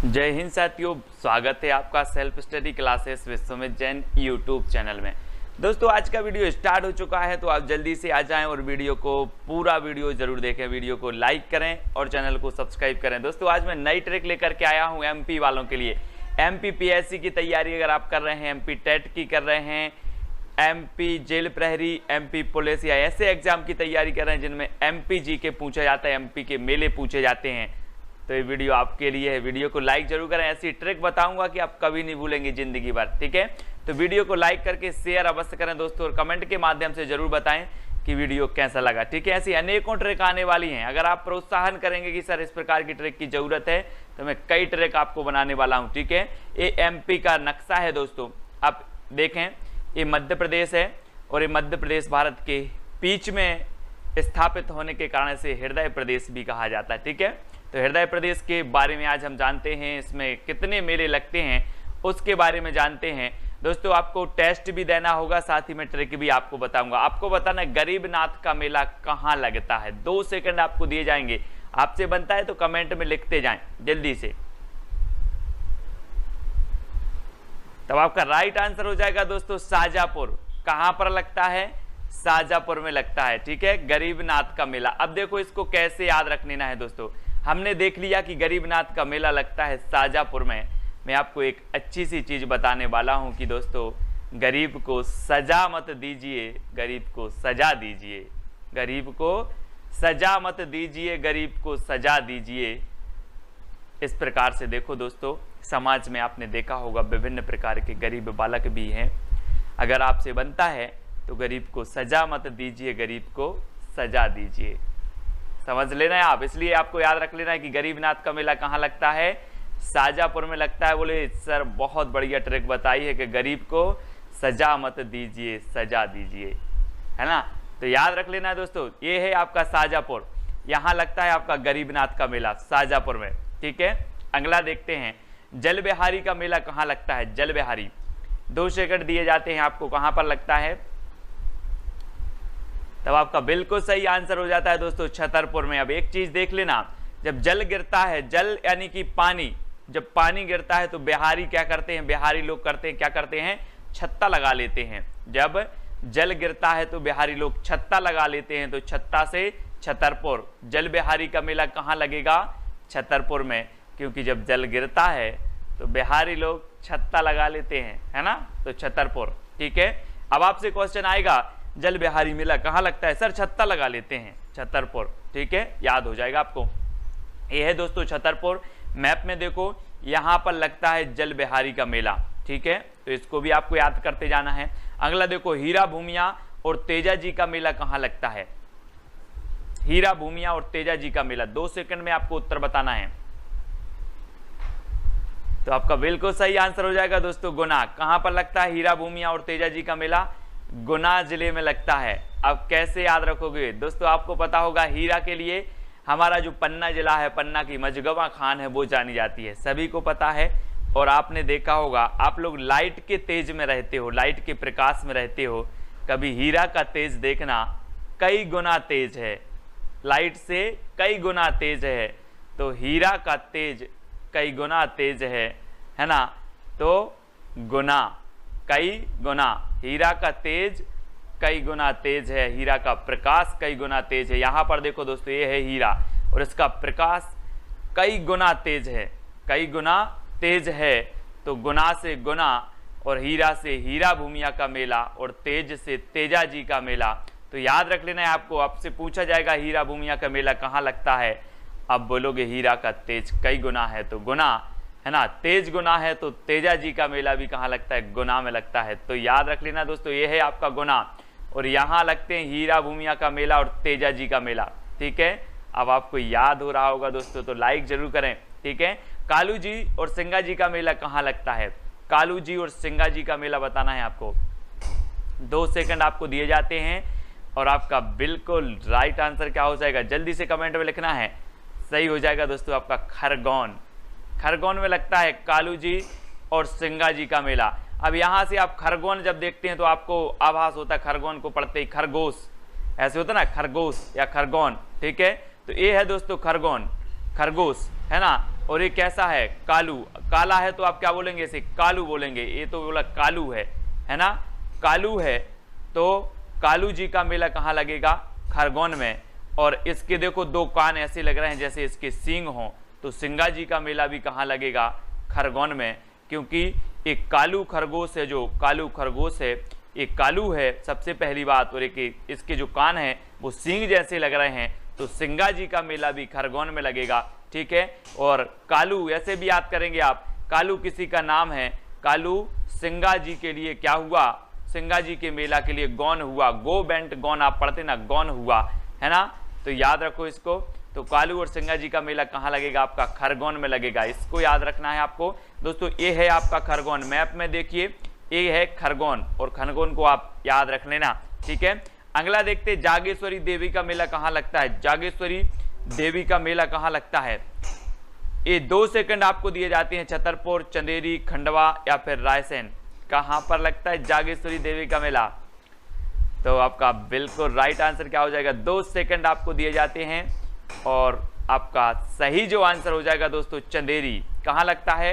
जय हिंद साथियों, स्वागत है आपका self study classes Vishwamit Jain YouTube channel में। दोस्तों आज का वीडियो स्टार्ट हो चुका है, तो आप जल्दी से आ जाएं और वीडियो को पूरा वीडियो जरूर देखें, वीडियो को लाइक करें और चैनल को सब्सक्राइब करें। दोस्तों आज मैं नई ट्रिक लेकर के आया हूं एमपी वालों के लिए। एमपी पीएससी की तैयारी अगर आप कर रहे हैं, एमपी टेट की कर रहे हैं, एमपी जेल प्रहरी, एमपी पुलिस या ऐसे एग्जाम की तैयारी कर रहे हैं जिनमें एमपी जी के पूछा जाता है, एमपी के मेले पूछे जाते हैं, तो ये वीडियो आपके लिए है। वीडियो को लाइक जरूर करें, ऐसी ट्रिक बताऊंगा कि आप कभी नहीं भूलेंगे जिंदगी भर। ठीक है, तो वीडियो को लाइक करके शेयर अवश्य करें दोस्तों, और कमेंट के माध्यम से जरूर बताएं कि वीडियो कैसा लगा। ठीक है, ऐसी अनेकों ट्रिक आने वाली हैं। अगर आप प्रोत्साहन करेंगे कि सर इस प्रकार की ट्रिक की जरूरत है, तो मैं कई ट्रिक आपको बनाने वाला हूं। ठीक है, ये एमपी का नक्शा है दोस्तों, आप देखें, ये मध्य प्रदेश है और ये मध्य प्रदेश भारत के बीच में स्थापित होने के कारण से हृदय प्रदेश भी कहा जाता है। ठीक है, तो हृदय प्रदेश के बारे में आज हम जानते हैं, इसमें कितने मेले लगते हैं उसके बारे में जानते हैं। दोस्तों आपको टेस्ट भी देना होगा, साथ ही में ट्रिक भी आपको बताऊंगा। आपको बताना गरीबनाथ का मेला कहाँ लगता है, 2 सेकंड आपको दिए जाएंगे। आपसे बनता है तो कमेंट में लिखते जाएं जल्दी से, तब आपका राइट आंसर हो जाएगा दोस्तों शाजापुर। कहां पर लगता है? शाजापुर में लगता है। ठीक है, गरीबनाथ का मेला। अब देखो इसको कैसे याद रख लेना है दोस्तों। हमने देख लिया कि गरीबनाथ का मेला लगता है शाजापुर में। मैं आपको एक अच्छी सी चीज बताने वाला हूं कि दोस्तों गरीब को सजा मत दीजिए, गरीब को सजा दीजिए, गरीब को सजा मत दीजिए, गरीब को सजा दीजिए। इस प्रकार से देखो दोस्तों, समाज में आपने देखा होगा विभिन्न प्रकार के गरीब बालक भी हैं। अगर आपसे बनता है तो गरीब को सजा मत दीजिए, गरीब को सजा दीजिए। समझ लेना है आप, इसलिए आपको याद रख लेना है कि गरीबनाथ का मेला कहाँ लगता है? शाजापुर में लगता है। बोले सर बहुत बढ़िया ट्रिक बताई है कि गरीब को सजा मत दीजिए, सजा दीजिए, है ना। तो याद रख लेना है दोस्तों, ये है आपका शाजापुर, यहाँ लगता है आपका गरीबनाथ का मेला शाजापुर में। ठीक है, अगला देखते हैं, जल बिहारी का मेला कहाँ लगता है? जल बिहारी, 2 सेकंड दिए जाते हैं आपको, कहाँ पर लगता है? तब आपका बिल्कुल सही आंसर हो जाता है दोस्तों छतरपुर में। अब एक चीज देख लेना, जब जल गिरता है, जल यानी कि पानी, जब पानी गिरता है तो बिहारी क्या करते हैं? बिहारी लोग करते हैं, क्या करते हैं? छत्ता लगा लेते हैं। जब जल गिरता है तो बिहारी लोग छत्ता लगा लेते हैं, तो छत्ता से छतरपुर। जल बिहारी का मेला कहाँ लगेगा? छतरपुर में, क्योंकि जब जल गिरता है तो बिहारी लोग छत्ता लगा लेते हैं, है ना, तो छतरपुर। ठीक है, अब आपसे क्वेश्चन आएगा जल बिहारी मेला कहाँ लगता है? सर छत्ता लगा लेते हैं, छतरपुर। ठीक है, याद हो जाएगा आपको। ये है दोस्तों छतरपुर। मैप में देखो यहाँ पर लगता है जल बिहारी का मेला। ठीक है, तो इसको भी आपको याद करते जाना है। अगला देखो, हीरा भूमिया और तेजा जी का मेला कहाँ लगता है? हीरा भूमिया और तेजा जी का मेला, 2 सेकंड में आपको उत्तर बताना है। तो आपका बिल्कुल सही आंसर हो जाएगा दोस्तों गुना। कहां पर लगता है हीरा भूमिया और तेजा जी का मेला? गुना जिले में लगता है। अब कैसे याद रखोगे दोस्तों? आपको पता होगा हीरा के लिए हमारा जो पन्ना जिला है, पन्ना की मजगवा खान है, वो जानी जाती है, सभी को पता है। और आपने देखा होगा, आप लोग लाइट के तेज में रहते हो, लाइट के प्रकाश में रहते हो, कभी हीरा का तेज देखना कई गुना तेज है, लाइट से कई गुना तेज है। तो हीरा का तेज कई गुना तेज है ना, तो गुना, कई गुना, हीरा का तेज कई गुना तेज है, हीरा का प्रकाश कई गुना तेज है। यहां पर देखो दोस्तों, ये है हीरा और इसका प्रकाश कई गुना तेज है, कई गुना तेज है। तो गुना से गुना और हीरा से हीरा भूमिया का मेला और तेज से तेजा जी का मेला। तो याद रख लेना है आपको। आपसे पूछा जाएगा हीरा भूमिया का मेला कहाँ लगता है, अब बोलोगे हीरा का तेज कई गुना है तो गुना, है ना, तेज गुना है तो तेजा जी का मेला भी कहाँ लगता है? गुना में लगता है। तो याद रख लेना दोस्तों, ये है आपका गुना और यहाँ लगते हैं हीरा भूमिया का मेला और तेजा जी का मेला। ठीक है, अब आपको याद हो रहा होगा दोस्तों, तो लाइक जरूर करें। ठीक है, कालू जी और सिंगा जी का मेला कहाँ लगता है? कालू जी और सिंगा जी का मेला बताना है आपको, 2 सेकंड आपको दिए जाते हैं और आपका बिल्कुल राइट आंसर क्या हो जाएगा? जल्दी से कमेंट में लिखना है। सही हो जाएगा दोस्तों आपका खरगोन। खरगोन में लगता है कालू जी और सिंगा जी का मेला। अब यहां से आप खरगोन जब देखते हैं तो आपको आभास होता है, खरगोन को पढ़ते ही खरगोश ऐसे होता है ना, खरगोश या खरगोन। ठीक है, तो ये है दोस्तों खरगोन, खरगोश, है ना। और ये कैसा है, कालू, काला है तो आप क्या बोलेंगे, इसे कालू बोलेंगे। ये तो बोला कालू है ना, कालू है। तो कालू जी का मेला कहाँ लगेगा, खरगोन में। और इसके देखो दो कान ऐसे लग रहे हैं जैसे इसके सींग हों, तो सिंगा जी का मेला भी कहाँ लगेगा, खरगोन में, क्योंकि एक कालू खरगोश है, जो कालू खरगोश है एक कालू है सबसे पहली बात, और एक इसके जो कान हैं वो सींग जैसे लग रहे हैं, तो सिंगा जी का मेला भी खरगोन में लगेगा। ठीक है, और कालू ऐसे भी याद करेंगे आप, कालू किसी का नाम है, कालू सिंगा जी के लिए क्या हुआ, सिंगा जी के मेला के लिए गौन हुआ, गो बेंट गौन आप पढ़ते ना, गौन हुआ है ना, तो याद रखो इसको। तो कालू और सिंगा जी का मेला कहाँ लगेगा, आपका खरगोन में लगेगा, इसको याद रखना है आपको दोस्तों। ये है आपका खरगोन, मैप में देखिए ये है खरगोन, और खरगोन को आप याद रख लेना। ठीक है, अगला देखते जागेश्वरी देवी का मेला कहाँ लगता है, जागेश्वरी देवी का मेला कहाँ लगता है। ये 2 सेकंड आपको दिए जाते हैं, छतरपुर, चंदेरी, खंडवा या फिर रायसेन, कहाँ पर लगता है जागेश्वरी देवी का मेला। तो आपका बिल्कुल राइट आंसर क्या हो जाएगा, 2 सेकंड आपको दिए जाते हैं, और आपका सही जो आंसर हो जाएगा दोस्तों चंदेरी। कहाँ लगता है,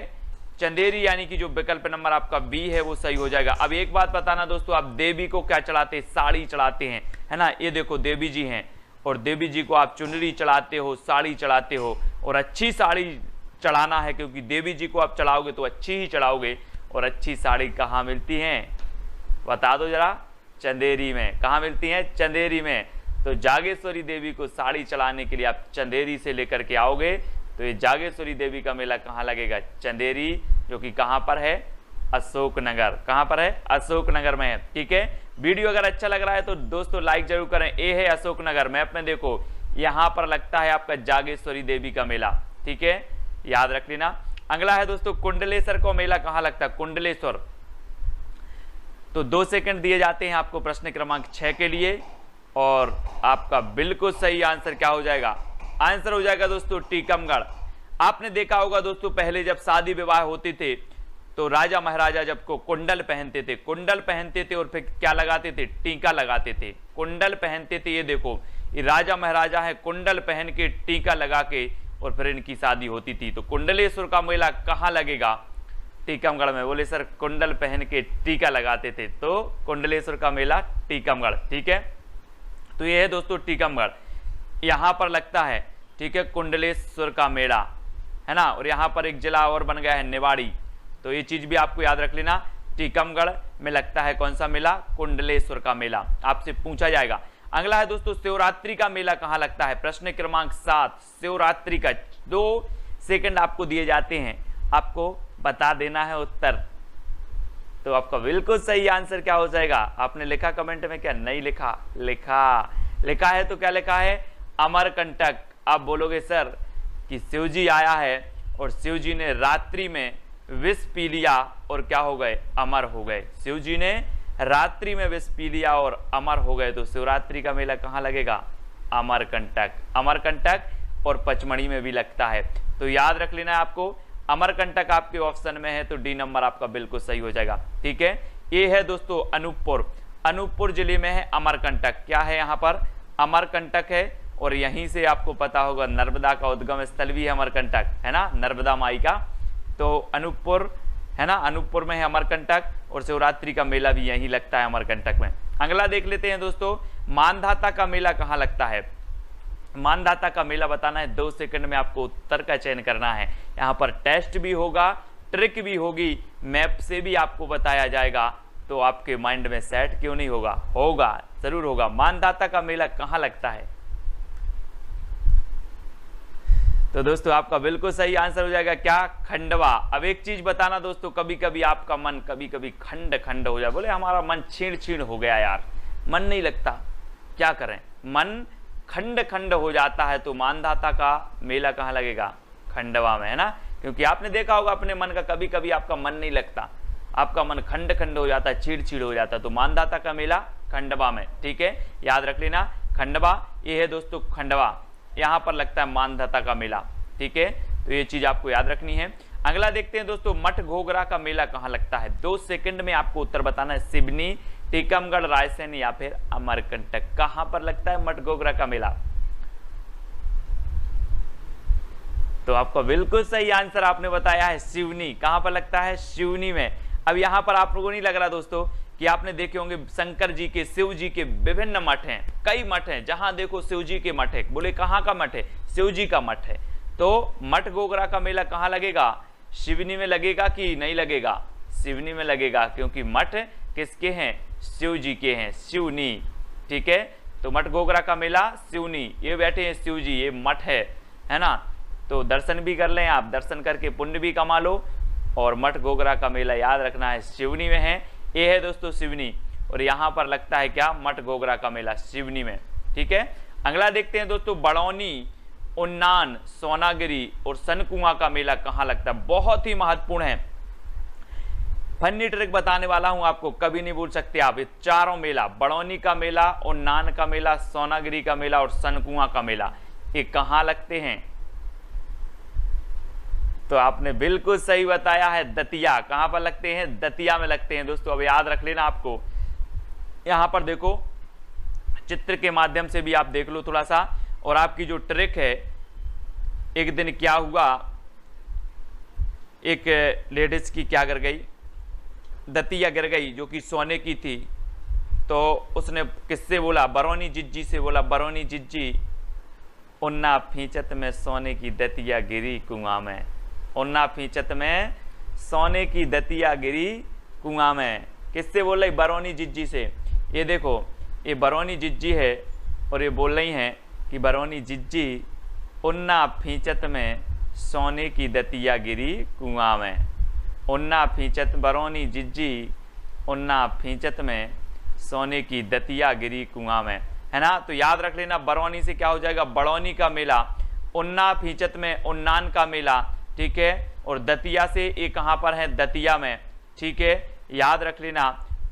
चंदेरी, यानी कि जो विकल्प नंबर आपका बी है वो सही हो जाएगा। अब एक बात बताना दोस्तों, आप देवी को क्या चढ़ाते हैं, साड़ी चढ़ाते हैं, है ना, ये देखो देवी जी हैं, और देवी जी को आप चुनरी चढ़ाते हो, साड़ी चढ़ाते हो, और अच्छी साड़ी चढ़ाना है, क्योंकि देवी जी को आप चढ़ाओगे तो अच्छी ही चढ़ाओगे। और अच्छी साड़ी कहाँ मिलती हैं, बता दो जरा, चंदेरी में। कहाँ मिलती हैं, चंदेरी में। तो जागेश्वरी देवी को साड़ी चढ़ाने के लिए आप चंदेरी से लेकर के आओगे, तो ये जागेश्वरी देवी का मेला कहाँ लगेगा, चंदेरी, जो कि कहाँ पर है, अशोकनगर। कहाँ पर है, अशोकनगर में है। ठीक है, वीडियो अगर अच्छा लग रहा है तो दोस्तों लाइक जरूर करें। ये है अशोकनगर, मैप में देखो यहाँ पर लगता है आपका जागेश्वरी देवी का मेला। ठीक है, याद रख लेना। अगला है दोस्तों कुंडलेश्वर का मेला कहाँ लगता है, कुंडलेश्वर। तो 2 सेकंड दिए जाते हैं आपको प्रश्न क्रमांक 6 के लिए, और आपका बिल्कुल सही आंसर क्या हो जाएगा, आंसर हो जाएगा दोस्तों टीकमगढ़। आपने देखा होगा दोस्तों, पहले जब शादी विवाह होते थे तो राजा महाराजा जब को कुंडल पहनते थे, कुंडल पहनते थे और फिर क्या लगाते थे, टीका लगाते थे, कुंडल पहनते थे। ये देखो ये राजा महाराजा है, कुंडल पहन के टीका लगा के और फिर इनकी शादी होती थी। तो कुंडलेश्वर का मेला कहाँ लगेगा, टीकमगढ़ में। बोले सर कुंडल पहन के टीका लगाते थे, तो कुंडलेश्वर का मेला टीकमगढ़। ठीक है, तो ये है दोस्तों टीकमगढ़, यहाँ पर लगता है। ठीक है, कुंडलेश्वर का मेला है ना, और यहाँ पर एक जिला और बन गया है निवाड़ी, तो ये चीज भी आपको याद रख लेना। टीकमगढ़ में लगता है कौन सा मेला, कुंडलेश्वर का मेला, आपसे पूछा जाएगा। अगला है दोस्तों शिवरात्रि का मेला कहाँ लगता है, प्रश्न क्रमांक 7, शिवरात्रि का। 2 सेकंड आपको दिए जाते हैं, आपको बता देना है उत्तर। तो आपका बिल्कुल सही आंसर क्या हो जाएगा, आपने लिखा कमेंट में, क्या नहीं लिखा, लिखा है, तो क्या लिखा है, अमरकंटक। आप बोलोगे सर कि शिव जी आया है और शिव जी ने रात्रि में विष पी लिया और क्या हो गए, अमर हो गए। शिव जी ने रात्रि में विष पी लिया और अमर हो गए, तो शिवरात्रि का मेला कहाँ लगेगा, अमरकंटक। अमरकंटक और पचमढ़ी में भी लगता है, तो याद रख लेना है आपको। अमरकंटक आपके ऑप्शन में है, तो डी नंबर आपका बिल्कुल सही हो जाएगा। ठीक है, ये है दोस्तों अनूपपुर, अनूपपुर जिले में है अमरकंटक। क्या है यहाँ पर, अमरकंटक है, और यहीं से आपको पता होगा नर्मदा का उद्गम स्थल भी है अमरकंटक, है ना, नर्मदा माई का। तो अनूपपुर है ना, अनूपपुर में है अमरकंटक, और शिवरात्रि का मेला भी यहीं लगता है अमरकंटक में। अगला देख लेते हैं दोस्तों, मानधाता का मेला कहाँ लगता है। मानधाता का मेला बताना है, 2 सेकंड में आपको उत्तर का चयन करना है। यहाँ पर टेस्ट भी होगा, ट्रिक भी होगी, मैप से भी आपको बताया जाएगा, तो आपके माइंड में सेट क्यों नहीं होगा, होगा, जरूर होगा। मानधाता का मेला कहाँ लगता है, तो दोस्तों आपका बिल्कुल सही आंसर हो जाएगा क्या, खंडवा। अब एक चीज बताना दोस्तों, कभी कभी आपका मन कभी कभी खंड खंड हो जाए, बोले हमारा मन छीण छीण हो गया यार, मन नहीं लगता, क्या करें, मन खंड खंड हो जाता है, तो मानधाता का मेला कहाँ लगेगा, खंडवा में, है ना। क्योंकि आपने देखा होगा अपने मन का, कभी कभी आपका मन नहीं लगता, आपका मन खंड खंड हो जाता है, छीड़ छीड़ हो जाता है, तो मानधाता का मेला खंडवा में। ठीक है, याद रख लेना, खंडवा। ये है दोस्तों खंडवा, यहाँ पर लगता है मानधाता का मेला। ठीक है, तो ये चीज आपको याद रखनी है। अगला देखते हैं दोस्तों, मठ घोघरा का मेला कहाँ लगता है। 2 सेकंड में आपको उत्तर बताना है, सिवनी, टीकमगढ़, रायसेन या फिर अमरकंटक, कहाँ पर लगता है मठ घोघरा का मेला। तो आपका बिल्कुल सही आंसर आपने बताया है सिवनी। कहां पर लगता है? सिवनी में। अब यहां पर आप लोगों को नहीं लग रहा दोस्तों कि आपने देखे होंगे शंकर जी के, शिव जी के विभिन्न मठ हैं, कई मठ हैं, जहां देखो शिव जी के मठ है। बोले कहां का मठ है? शिव जी का मठ है। तो मठ गोगरा का मेला कहां लगेगा? सिवनी में लगेगा कि नहीं लगेगा? सिवनी में लगेगा, क्योंकि मठ किसके हैं? शिव जी के हैं, सिवनी। ठीक है, तो मठ गोगरा का मेला सिवनी, ये बैठे हैं शिव जी, ये मठ है ना। तो दर्शन भी कर लें आप, दर्शन करके पुण्य भी कमा लो। और मठ गोगरा का मेला याद रखना है सिवनी में है। ये है दोस्तों सिवनी, और यहाँ पर लगता है क्या? मठ गोगरा का मेला सिवनी में। ठीक है, अगला देखते हैं दोस्तों, बड़ौनी, उन्नान, सोनागिरी और सनकुआ का मेला कहाँ लगता है? बहुत ही महत्वपूर्ण है, फनी ट्रिक बताने वाला हूं आपको, कभी नहीं भूल सकते आप। ये चारों मेला, बड़ौनी का मेला, उन्नान का मेला, सोनागिरी का मेला और सनकुआ का मेला, ये कहाँ लगते हैं? तो आपने बिल्कुल सही बताया है, दतिया। कहां पर लगते हैं? दतिया में लगते हैं दोस्तों। अब याद रख लेना आपको, यहां पर देखो चित्र के माध्यम से भी आप देख लो थोड़ा सा। और आपकी जो ट्रिक है, एक दिन क्या हुआ, एक लेडीज की क्या कर गई, दतिया गिर गई जो कि सोने की थी। तो उसने किससे बोला? बरौनी जिज्जी से बोला, बरौनी जिज्जी, उन्ना फींचत में सोने की दतिया गिरी कुआं में। उन्ना फींचत में सोने की दतिया गिरी कुआं में। किससे बोल रही? बरौनी जिज्जी से। ये देखो, ये बरौनी जिज्जी है और ये बोल रही हैं कि बरौनी जिज्जी, उन्ना फींचत में सोने की दतिया गिरी कुआं में। उन्ना फींचत, बरौनी जिज्जी, उन्ना फींचत में सोने की दतिया गिरी कुआं में, है ना। तो याद रख लेना, बरौनी से क्या हो जाएगा? बड़ौनी का मेला, उन्ना फींचत में उन्नान का मेला, ठीक है। और दतिया से ये कहाँ पर है? दतिया में, ठीक है, याद रख लेना।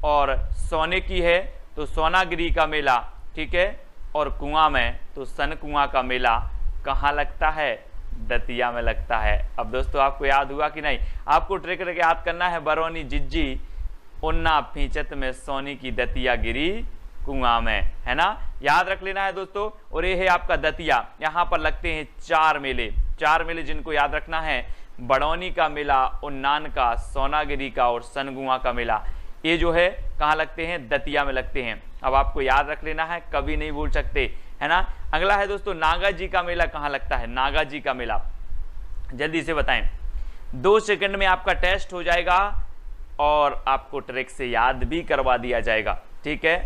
और सोने की है तो सोनागिरी का मेला, ठीक है। और कुआं में तो सनकुआ का मेला कहाँ लगता है? दतिया में लगता है। अब दोस्तों आपको याद हुआ कि नहीं? आपको ट्रिक करके याद करना है, बरौनी जिज्जी, उन्ना फींचत में सोने की दतिया गिरी कुआं में, है ना। याद रख लेना है दोस्तों। और ये है आपका दतिया, यहाँ पर लगते हैं चार मेले। चार मेले जिनको याद रखना है, बड़ौनी का मेला, उन्नान का, सोनागिरी का और सनकुआ का मेला, ये जो है कहाँ लगते हैं? दतिया में लगते हैं। अब आपको याद रख लेना है, कभी नहीं भूल सकते, है ना। अगला है दोस्तों, नागा जी का मेला कहाँ लगता है? नागा जी का मेला जल्दी से बताएं, 2 सेकंड में आपका टेस्ट हो जाएगा और आपको ट्रिक से याद भी करवा दिया जाएगा, ठीक है।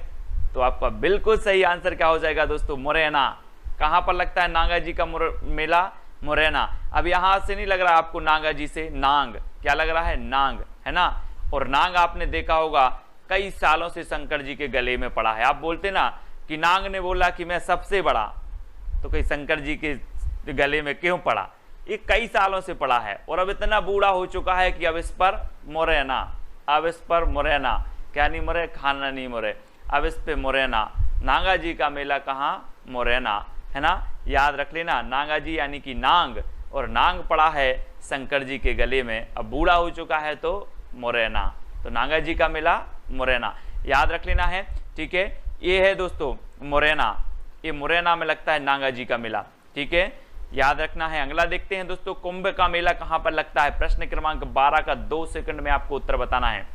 तो आपका बिल्कुल सही आंसर क्या हो जाएगा दोस्तों? मुरैना। कहां पर लगता है नागा जी का मेला? मुरैना। अब यहां से नहीं लग रहा आपको नागा जी से, नांग, क्या लग रहा है? नांग, है ना। और नांग आपने देखा होगा कई सालों से शंकर जी के गले में पड़ा है। आप बोलते ना कि नांग ने बोला कि मैं सबसे बड़ा, तो कहीं शंकर जी के गले में क्यों पड़ा? ये कई सालों से पड़ा है और अब इतना बूढ़ा हो चुका है कि अब इस पर मुरैना, अब इस पर मुरैना, क्या नहीं मुरे, खाना नहीं मुरे, अब इस पे मुरैना। नागा जी का मेला कहाँ? मुरैना, है ना। याद रख लेना, नागा जी यानी कि नांग, और नांग पड़ा है शंकर जी के गले में, अब बूढ़ा हो चुका है तो मुरैना। तो नागा जी का मेला मुरैना, याद रख लेना है, ठीक है। ये है दोस्तों मुरैना, ये मुरैना में लगता है नागा जी का मेला, ठीक है, याद रखना है। अगला देखते हैं दोस्तों, कुंभ का मेला कहां पर लगता है? प्रश्न क्रमांक 12 का 2 सेकंड में आपको उत्तर बताना है।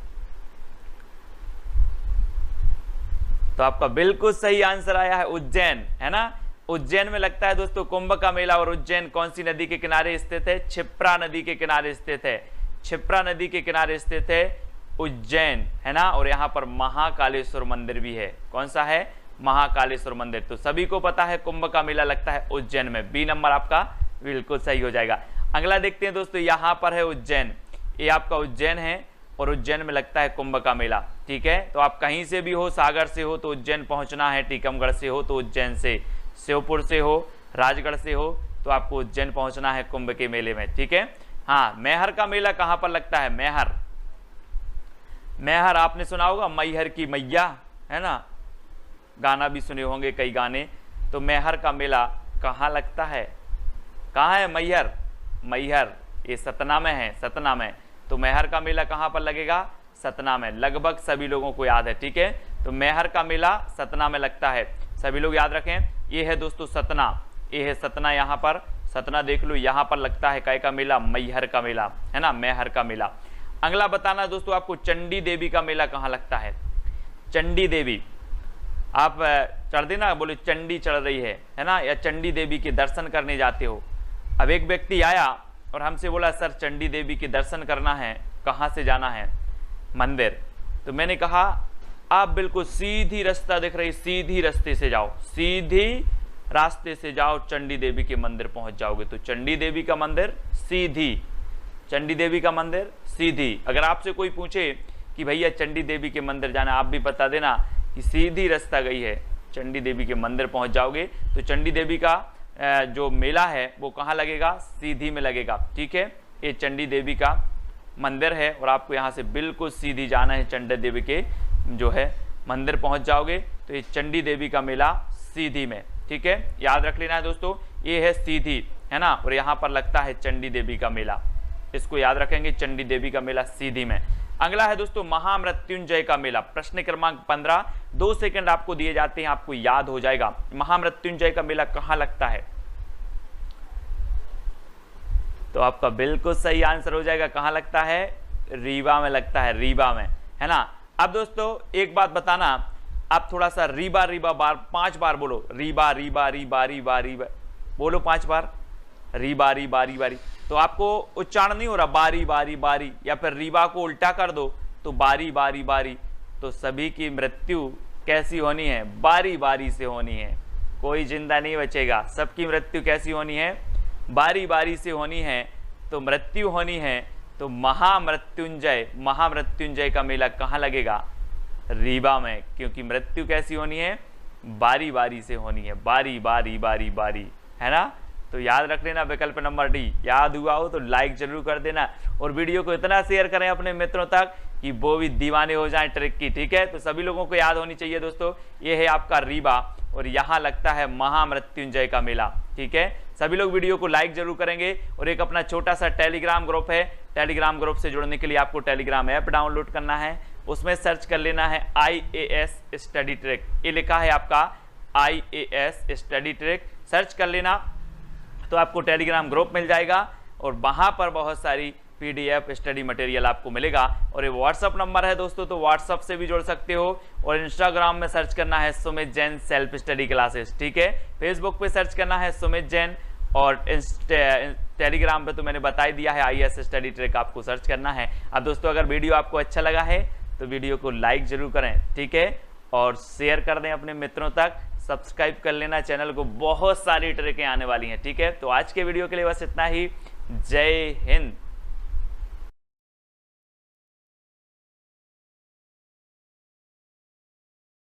तो आपका बिल्कुल सही आंसर आया है उज्जैन, है ना। उज्जैन में लगता है दोस्तों कुंभ का मेला। और उज्जैन कौन सी नदी के किनारे स्थित है? क्षिप्रा नदी के किनारे स्थित है। क्षिप्रा नदी के किनारे स्थित है उज्जैन, है ना। और यहाँ पर महाकालेश्वर मंदिर भी है। कौन सा है? महाकालेश्वर मंदिर। तो सभी को पता है कुंभ का मेला लगता है उज्जैन में। बी नंबर आपका बिल्कुल सही हो जाएगा। अगला देखते हैं दोस्तों, यहाँ पर है उज्जैन, ये आपका उज्जैन है और उज्जैन में लगता है कुंभ का मेला, ठीक है। तो आप कहीं से भी हो, सागर से हो तो उज्जैन पहुंचना है, टीकमगढ़ से हो तो उज्जैन से, श्योपुर से हो, राजगढ़ से हो तो आपको उज्जैन पहुंचना है कुंभ के मेले में, ठीक है। हाँ, मैहर का मेला कहाँ पर लगता है? मैहर, मैहर आपने सुना होगा, मैहर की मैया, है ना, गाना भी सुने होंगे कई गाने। तो मैहर का मेला कहाँ लगता है? कहाँ है मैहर? मैहर ये सतना में है, सतना में। तो मैहर का मेला कहाँ पर लगेगा? सतना में। लगभग सभी लोगों को याद है, ठीक है। तो मैहर का मेला सतना में लगता है, सभी लोग याद रखें। ये है दोस्तों सतना, ये है सतना, यहाँ पर सतना देख लो, यहाँ पर लगता है कै का मेला, मैहर का मेला, है ना, मैहर का मेला। अगला बताना दोस्तों आपको चंडी देवी का मेला कहाँ लगता है। चंडी देवी, आप चढ़ देना, बोले चंडी चढ़ रही है ना, या चंडी देवी के दर्शन करने जाते हो। अब एक व्यक्ति आया और हमसे बोला सर चंडी देवी के दर्शन करना है, कहाँ से जाना है मंदिर। तो मैंने कहा आप बिल्कुल सीधी रास्ता दिख रही, सीधी रास्ते से जाओ, सीधी रास्ते से जाओ, चंडी देवी के मंदिर पहुंच जाओगे। तो चंडी देवी का मंदिर सीधी, चंडी देवी का मंदिर सीधी। अगर आपसे कोई पूछे कि भैया चंडी देवी के मंदिर जाना, आप भी बता देना कि सीधी रास्ता गई है, चंडी देवी के मंदिर पहुंच जाओगे। तो चंडी देवी का जो मेला है वो कहाँ लगेगा, सीधी में लगेगा, ठीक है। ये चंडी देवी का मंदिर है और आपको यहाँ से बिल्कुल सीधी जाना है, चंडी देवी के जो है मंदिर पहुंच जाओगे। तो ये चंडी देवी का मेला सीधी में, ठीक है, याद रख लेना है दोस्तों, ये है सीधी, है ना, और यहाँ पर लगता है चंडी देवी का मेला, इसको याद रखेंगे, चंडी देवी का मेला सीधी में। अगला है दोस्तों महामृत्युंजय का मेला, प्रश्न क्रमांक 15, 2 सेकंड आपको दिए जाते हैं, आपको याद हो जाएगा। महामृत्युंजय का मेला कहाँ लगता है, तो आपका बिल्कुल सही आंसर हो जाएगा, कहाँ लगता है, रीवा में लगता है, रीवा में, है ना। अब दोस्तों एक बात बताना, आप थोड़ा सा रीबा रीबा बार 5 बार बोलो, रीबा रीबा रीबा रीबा रीबा, बोलो 5 बार, रीबा रीबा रीबा री। तो आपको उच्चारण नहीं हो रहा बारी बारी बारी, या फिर रीबा को उल्टा कर दो तो बारी बारी बारी। तो सभी की मृत्यु कैसी होनी है, बारी बारी से होनी है, कोई जिंदा नहीं बचेगा, सबकी मृत्यु कैसी होनी है, बारी बारी से होनी है। तो मृत्यु होनी है तो महामृत्युंजय, महामृत्युंजय का मेला कहाँ लगेगा, रीवा में, क्योंकि मृत्यु कैसी होनी है, बारी बारी से होनी है, बारी बारी बारी बारी, है ना। तो याद रख लेना विकल्प नंबर डी। याद हुआ हो तो लाइक जरूर कर देना और वीडियो को इतना शेयर करें अपने मित्रों तक कि वो भी दीवाने हो जाएं ट्रिक की, ठीक है। तो सभी लोगों को याद होनी चाहिए दोस्तों, ये है आपका रीवा और यहाँ लगता है महामृत्युंजय का मेला, ठीक है। सभी लोग वीडियो को लाइक जरूर करेंगे और एक अपना छोटा सा टेलीग्राम ग्रुप है, टेलीग्राम ग्रुप से जुड़ने के लिए आपको टेलीग्राम ऐप डाउनलोड करना है, उसमें सर्च कर लेना है IAS स्टडी ट्रिक, ये लिखा है आपका IAS स्टडी ट्रिक, सर्च कर लेना तो आपको टेलीग्राम ग्रुप मिल जाएगा और वहाँ पर बहुत सारी PDF स्टडी मटेरियल आपको मिलेगा। और ये व्हाट्सअप नंबर है दोस्तों, तो व्हाट्सअप से भी जुड़ सकते हो और इंस्टाग्राम में सर्च करना है Sumit Jain self study classes, ठीक है। फेसबुक पे सर्च करना है सुमित जैन और टेलीग्राम पे तो मैंने बता ही दिया है IAS स्टडी ट्रिक, आपको सर्च करना है। अब दोस्तों अगर वीडियो आपको अच्छा लगा है तो वीडियो को लाइक जरूर करें, ठीक है, और शेयर कर दें अपने मित्रों तक, सब्सक्राइब कर लेना चैनल को, बहुत सारी ट्रिकें आने वाली हैं, ठीक है। तो आज के वीडियो के लिए बस इतना ही, जय हिंद।